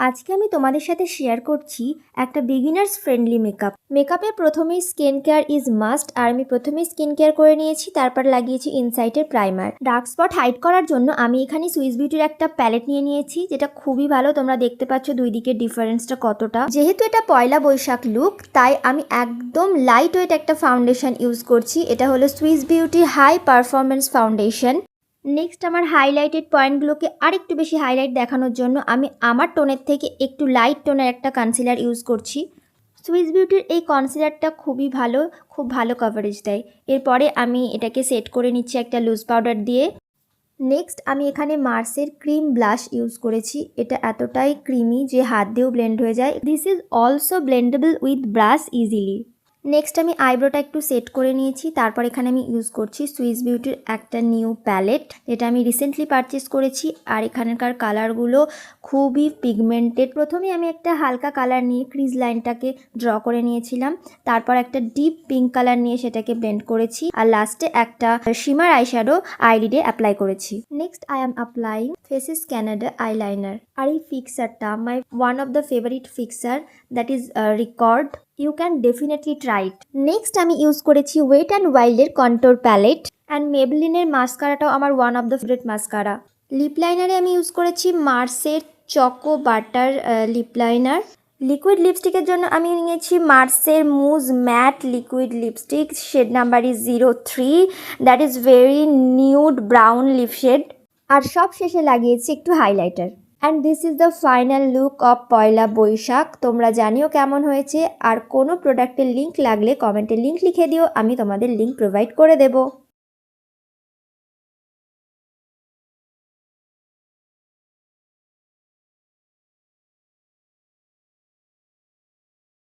আজকে আমি তোমাদের সাথে শেয়ার করছি একটা বিগিনার্স ফ্রেন্ডলি মেকআপে প্রথমেই স্কিন কেয়ার ইজ মাস্ট। আর আমি প্রথমেই স্কিন কেয়ার করে নিয়েছি, তারপর লাগিয়েছি ইনসাইটের প্রাইমার। ডার্ক স্পট হাইড করার জন্য আমি এখানে সুইস বিউটির একটা প্যালেট নিয়ে নিয়েছি, যেটা খুবই ভালো। তোমরা দেখতে পাচ্ছ দুই দিকের ডিফারেন্সটা কতটা। যেহেতু এটা পয়লা বৈশাখ লুক, তাই আমি একদম লাইট ওয়েট একটা ফাউন্ডেশন ইউজ করছি। এটা হলো Swiss Beauty high performance foundation. Next আমার হাইলাইটেড পয়েন্টগুলোকে আরেকটু বেশি হাইলাইট দেখানোর জন্য আমি আমার টোনের থেকে একটু লাইট টোনের একটা কনসিলার ইউজ করছি। সুইস বিউটির এই কনসিলারটা খুবই ভালো, খুব ভালো কভারেজ দেয়। এরপরে আমি এটাকে সেট করে নিচ্ছি একটা লুজ পাউডার দিয়ে। নেক্সট আমি এখানে মার্সের ক্রিম ব্লাশ ইউজ করেছি। এটা এতটাই ক্রিমি যে হাত দিয়েও ব্লেন্ড হয়ে যায়। This is also blendable with brush easily. Next আমি আইব্রোটা একটু সেট করে নিয়েছি। তারপর এখানে আমি ইউজ করছি সুইস বিউটির একটা নিউ প্যালেট, যেটা আমি রিসেন্টলি পারচেস করেছি। আর এখানকার কালারগুলো খুবই পিগমেন্টেড। প্রথমে আমি একটা হালকা কালার নিয়ে ক্রিজ লাইনটাকে ড্র করে নিয়েছিলাম। তারপর একটা ডিপ পিঙ্ক কালার নিয়ে সেটাকে ব্লেন্ড করেছি। আর লাস্টে একটা শিমার আইশ্যাডো আইলিডে অ্যাপ্লাই করেছি। Next I am applying faces Canada eyeliner. আর এই ফিক্সারটা my one of the favourite fixer, that is record. You can definitely try it. Next আমি ইউজ করেছি ওয়েট অ্যান্ড ওয়াইল্ডের কন্ট্রোর প্যালেট। অ্যান্ড মেবলিনের মাস্কারাটাও আমার one of the favourite mascara. Lip লাইনারে আমি ইউজ করেছি মার্সের choco butter lip liner. Liquid লিপস্টিকের জন্য আমি নিয়েছি মার্সের mousse matte liquid lipstick, shade number is 03, that is very nude brown lip shade. আর সব শেষে লাগিয়েছি একটু highlighter. And this is the final look of Poila Boishakh. তোমরা জানিও কেমন হয়েছে। আর কোনো প্রোডাক্টের লিঙ্ক লাগলে কমেন্টে লিঙ্ক লিখে দিও, আমি তোমাদের লিঙ্ক প্রোভাইড করে দেবো।